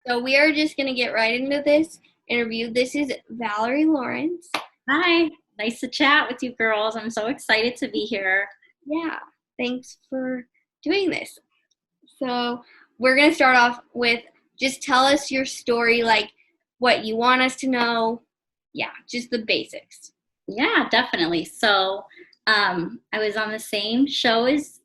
So we are just going to get right into this interview. This is Valerie Lawrence. Hi, nice to chat with you girls. I'm so excited to be here. Yeah, thanks for doing this. So we're going to start off with just tell us your story, like what you want us to know. Yeah, just the basics. Yeah, definitely. I was on the same show as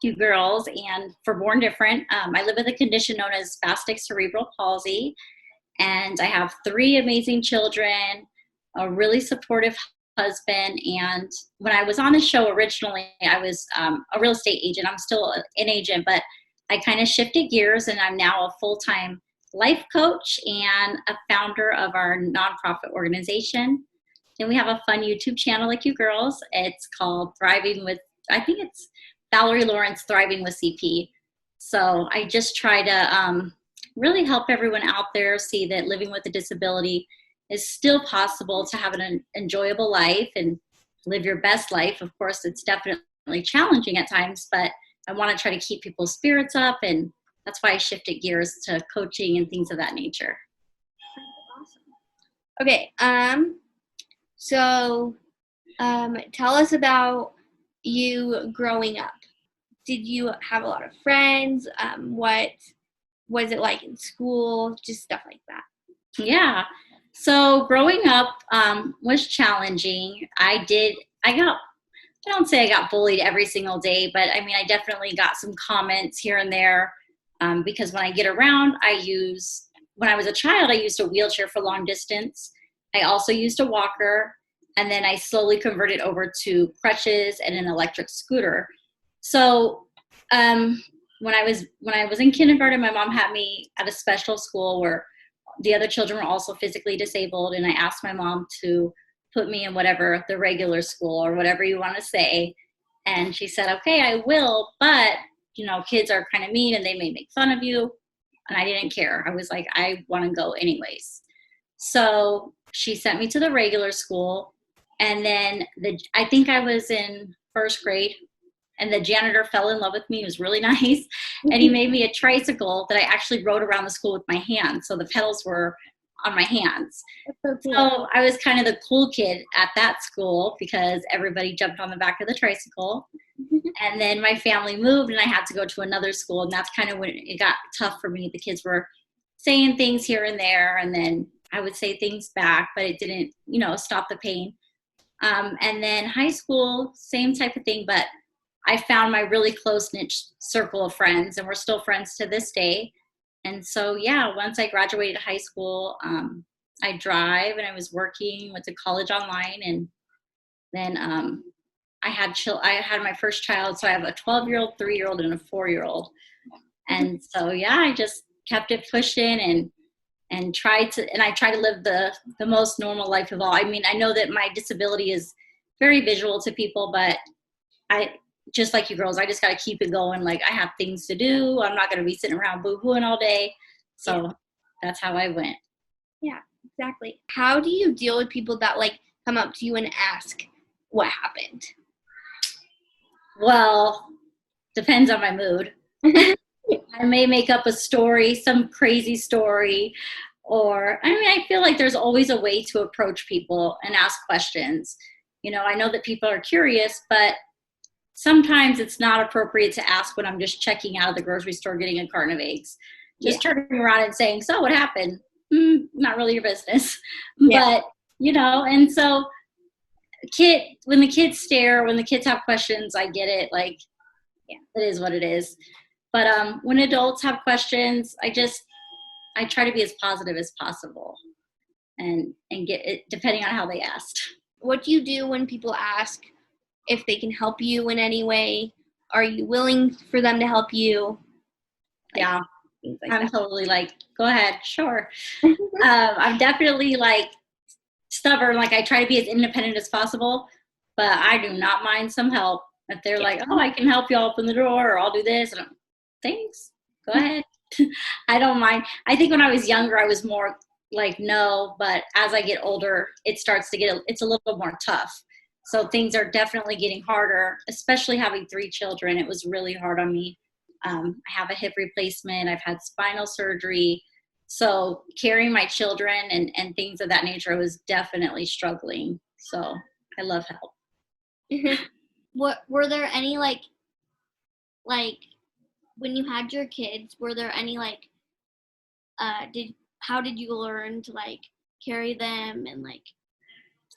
you girls, and for Born Different, I live with a condition known as spastic cerebral palsy, and I have three amazing children, a really supportive husband. And when I was on the show originally, I was a real estate agent. I'm still an agent, but I kind of shifted gears, and I'm now a full-time life coach and a founder of our nonprofit organization. And we have a fun YouTube channel like you girls. It's called I think it's Valerie Lawrence Thriving with CP. So I just try to really help everyone out there see that living with a disability is still possible, to have an enjoyable life and live your best life. Of course, it's definitely challenging at times, but I want to try to keep people's spirits up, and that's why I shifted gears to coaching and things of that nature. Awesome. Okay, so tell us about you growing up. Did you have a lot of friends? What was it like in school? Just stuff like that. Yeah. So growing up was challenging. I don't say I got bullied every single day, but I mean, I definitely got some comments here and there because when I get around, when I was a child, I used a wheelchair for long distance. I also used a walker, and then I slowly converted over to crutches and an electric scooter. So when I was in kindergarten, my mom had me at a special school where the other children were also physically disabled, and I asked my mom to put me in whatever, the regular school or whatever you want to say. And she said, okay, I will, but kids are kind of mean and they may make fun of you. And I didn't care. I was like, I want to go anyways. So she sent me to the regular school. And then I think I was in first grade, and the janitor fell in love with me. He was really nice. And he made me a tricycle that I actually rode around the school with my hands. So the pedals were on my hands. That's so cool. So I was kind of the cool kid at that school because everybody jumped on the back of the tricycle. And then my family moved, and I had to go to another school. And that's kind of when it got tough for me. The kids were saying things here and there, and then I would say things back, but it didn't, stop the pain. And then high school, same type of thing, but I found my really close-knit circle of friends, and we're still friends to this day. And so, yeah, once I graduated high school, I drive, and I was working, went to college online, and then I had my first child. So I have a 12-year-old, 3-year-old, and a 4-year-old. And so, yeah, I just kept it pushing and try to live the most normal life of all. I mean, I know that my disability is very visual to people, but just like you girls, I just got to keep it going. Like, I have things to do. I'm not going to be sitting around boo-hooing all day. So That's how I went. Yeah, exactly. How do you deal with people that come up to you and ask what happened? Well, depends on my mood. I may make up a story, some crazy story, I feel like there's always a way to approach people and ask questions. I know that people are curious, but sometimes it's not appropriate to ask when I'm just checking out of the grocery store getting a carton of eggs. Just turning around and saying, so what happened? Not really your business. Yeah. But, and so when the kids stare, when the kids have questions, I get it. It is what it is. But when adults have questions, I try to be as positive as possible and get it depending on how they asked. What do you do when people ask if they can help you in any way? Are you willing for them to help you? Yeah, I'm totally go ahead, sure. I'm definitely stubborn. I try to be as independent as possible, but I do not mind some help. If they're oh, I can help you open the door, or I'll do this, and thanks, go ahead. I don't mind. I think when I was younger, I was more no, but as I get older, it's a little more tough. So things are definitely getting harder, especially having 3 children. It was really hard on me. I have a hip replacement. I've had spinal surgery. So carrying my children and things of that nature, I was definitely struggling. So I love help. What were there any like when you had your kids, were there any like did how did you learn to like carry them and like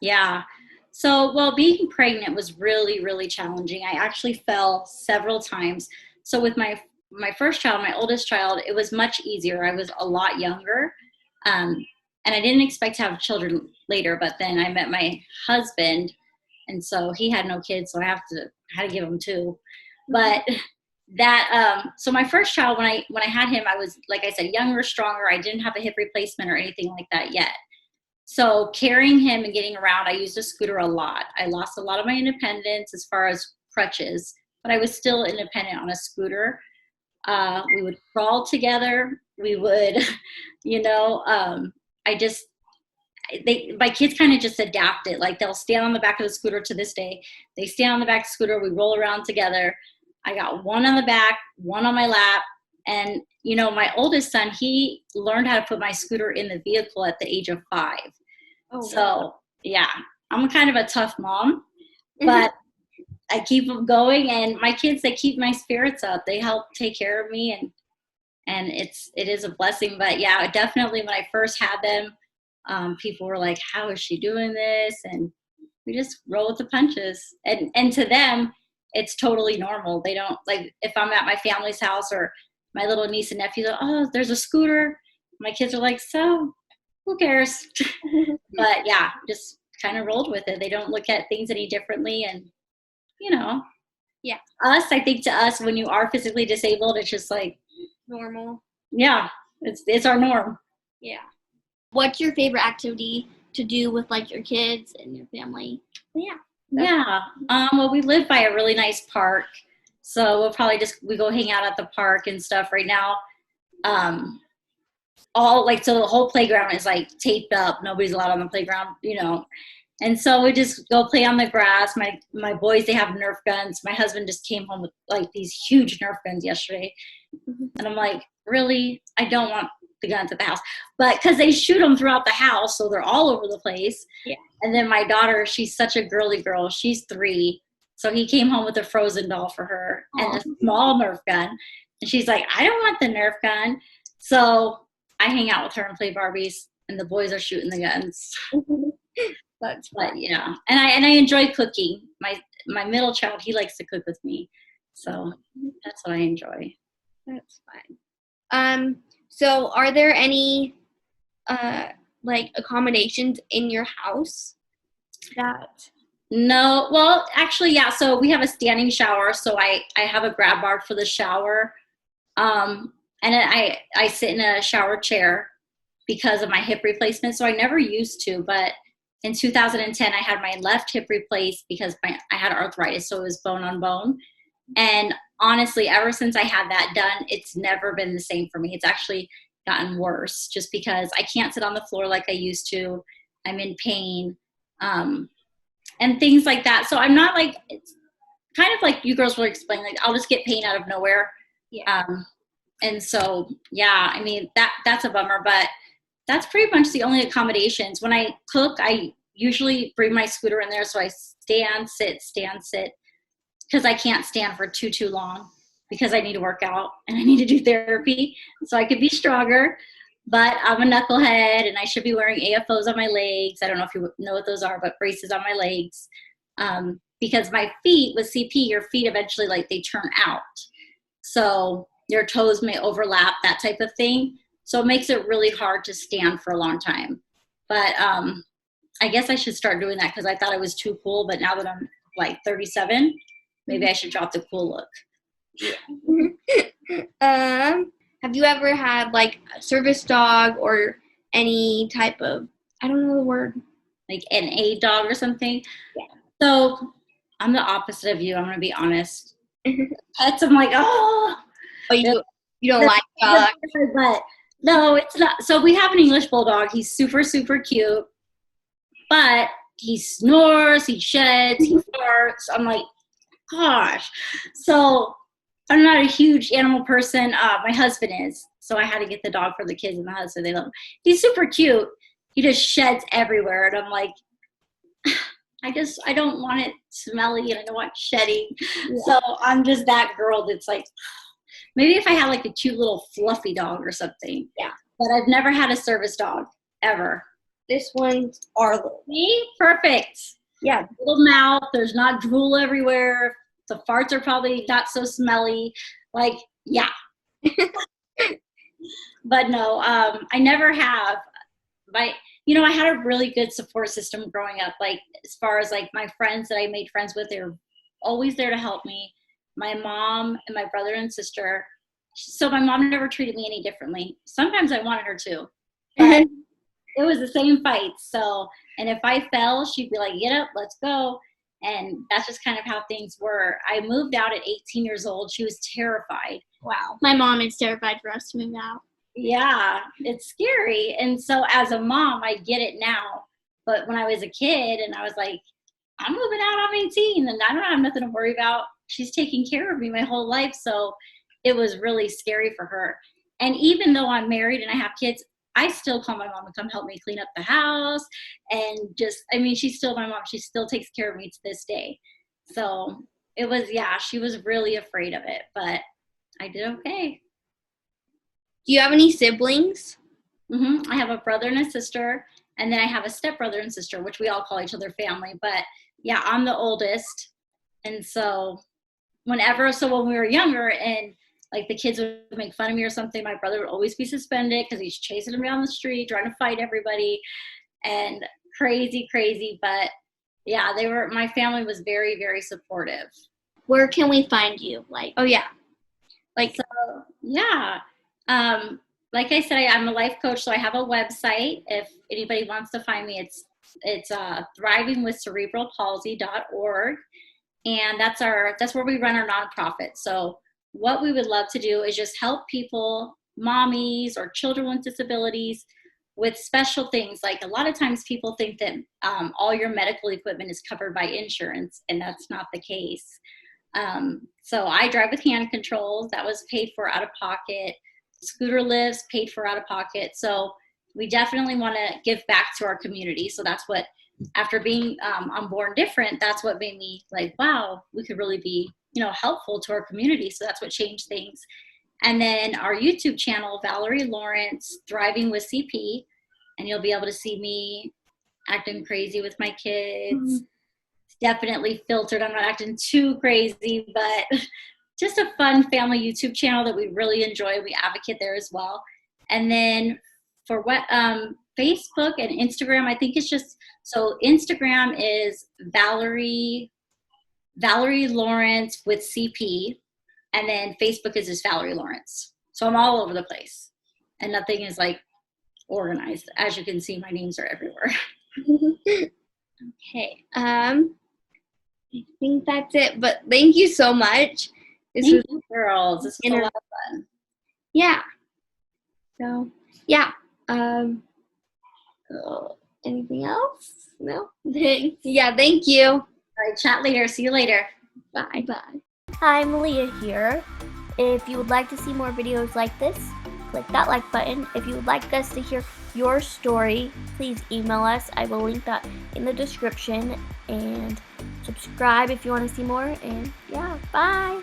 Yeah. So, well, being pregnant was really, really challenging. I actually fell several times. So with my first child, my oldest child, it was much easier. I was a lot younger. Um, and I didn't expect to have children later, but then I met my husband, and so he had no kids, so I had to give him two. But so my first child, when I had him, I was, like I said, younger, stronger. I didn't have a hip replacement or anything like that yet. So carrying him and getting around, I used a scooter a lot. I lost a lot of my independence as far as crutches, but I was still independent on a scooter. We would crawl together. We would, you know, my kids kind of just adapted. Like they'll stand on the back of the scooter to this day. They stand on the back of the scooter. We roll around together. I got one on the back, one on my lap. And, you know, my oldest son, he learned how to put my scooter in the vehicle at the age of 5. oh So, yeah, I'm kind of a tough mom, but I keep them going. And my kids, they keep my spirits up. They help take care of me. And it is a blessing. But, yeah, definitely when I first had them, people were like, how is she doing this? And we just roll with the punches. And to them, it's totally normal. They don't, like, if I'm at my family's house or my little niece and nephew, oh, there's a scooter. My kids are like, so who cares? But yeah, just kind of rolled with it. They don't look at things any differently. And, you know, yeah. I think to us, when you are physically disabled, it's just like normal. Yeah, it's our norm. Yeah. What's your favorite activity to do with like your kids and your family? Yeah. Yeah. Well, we live by a really nice park. So we'll probably we go hang out at the park and stuff right now. So the whole playground is like taped up. Nobody's allowed on the playground, you know. And so we just go play on the grass. My boys, they have Nerf guns. My husband just came home with like these huge Nerf guns yesterday. And I'm like, really? I don't want the guns at the house. But because they shoot them throughout the house, so they're all over the place. Yeah. And then my daughter, she's such a girly girl. She's 3. So he came home with a Frozen doll for her and a small Nerf gun. And she's like, I don't want the Nerf gun. So I hang out with her and play Barbies, and the boys are shooting the guns. But yeah, and I enjoy cooking. My middle child, he likes to cook with me, so that's what I enjoy. That's fine. So are there any like accommodations in your house that? No, well, actually, yeah. So we have a standing shower, so I have a grab bar for the shower, and I sit in a shower chair because of my hip replacement. So I never used to, but in 2010, I had my left hip replaced because I had arthritis, so it was bone on bone. And honestly, ever since I had that done, it's never been the same for me. It's actually gotten worse just because I can't sit on the floor like I used to. I'm in pain, and things like that. So I'm not like, it's kind of like you girls were explaining, like I'll just get pain out of nowhere. Yeah. And so, yeah, I mean, that's a bummer, but that's pretty much the only accommodations. When I cook, I usually bring my scooter in there. So I stand, sit, because I can't stand for too long because I need to work out and I need to do therapy so I could be stronger. But I'm a knucklehead and I should be wearing AFOs on my legs. I don't know if you know what those are, but braces on my legs. Because my feet with CP, your feet eventually, like, they turn out. So your toes may overlap, that type of thing. So it makes it really hard to stand for a long time. But I guess I should start doing that because I thought I was too cool. But now that I'm like 37, maybe I should drop the cool look. Yeah. Have you ever had like a service dog or any type of, I don't know the word, like an aid dog or something? Yeah. So I'm the opposite of you. I'm going to be honest. Pets, I'm like, oh. Oh, you don't like dogs? But no, it's not. So we have an English bulldog. He's super, super cute. But he snores, he sheds, he farts. I'm like, gosh. So I'm not a huge animal person. My husband is. So I had to get the dog for the kids and the husband. They love him. He's super cute. He just sheds everywhere. And I'm like, I don't want it smelly and I don't want shedding. Yeah. So I'm just that girl that's like, maybe if I had like a cute little fluffy dog or something. Yeah. But I've never had a service dog ever. This one's our little. Me? Perfect. Yeah. Little mouth. There's not drool everywhere. The farts are probably not so smelly. Like, yeah. But no, I never have. I had a really good support system growing up. Like, as far as like my friends that I made friends with, they were always there to help me. My mom and my brother and sister. So my mom never treated me any differently. Sometimes I wanted her to, but it was the same fight. So, and if I fell, she'd be like, "Get up, let's go." And that's just kind of how things were. I moved out at 18 years old. She was terrified. Wow. My mom is terrified for us to move out. Yeah, it's scary. And so as a mom, I get it now. But when I was a kid and I was like, I'm moving out, I'm 18 and I don't have nothing to worry about. She's taking care of me my whole life. So it was really scary for her. And even though I'm married and I have kids, I still call my mom to come help me clean up the house. And she's still my mom. She still takes care of me to this day. So it was, she was really afraid of it, but I did okay. Do you have any siblings? Mm-hmm. I have a brother and a sister, and then I have a stepbrother and sister, which we all call each other family. But yeah, I'm the oldest. And so when we were younger and like the kids would make fun of me or something, my brother would always be suspended because he's chasing me down the street, trying to fight everybody, and crazy. But yeah, my family was very, very supportive. Where can we find you? Like I said, I'm a life coach, so I have a website. If anybody wants to find me, it's thrivingwithcerebralpalsy.org, and that's where we run our nonprofit. So what we would love to do is just help people, mommies or children with disabilities, with special things. Like a lot of times people think that all your medical equipment is covered by insurance, and that's not the case. So I drive with hand controls. That was paid for out of pocket. Scooter lifts, paid for out of pocket. So we definitely want to give back to our community. So that's what, after being on Born Different, that's what made me like, wow, we could really be, helpful to our community. So that's what changed things. And then our YouTube channel, Valerie Lawrence, Thriving with CP, and you'll be able to see me acting crazy with my kids. Mm-hmm. It's definitely filtered. I'm not acting too crazy, but just a fun family YouTube channel that we really enjoy. We advocate there as well. And then for what Facebook and Instagram, I think it's just, so Instagram is Valerie Lawrence with CP, and then Facebook is just Valerie Lawrence. So I'm all over the place, and nothing is like organized. As you can see, my names are everywhere. Okay. I think that's it. But thank you so much. Thank you, girls. This was a lot of fun. Yeah. So yeah. Anything else? No? Thanks. Yeah, thank you. All right, chat later. See you later. Bye. Hi, Malia here. If you would like to see more videos like this, click that like button. If you would like us to hear your story, please email us. I will link that in the description. And subscribe if you want to see more. And yeah, bye.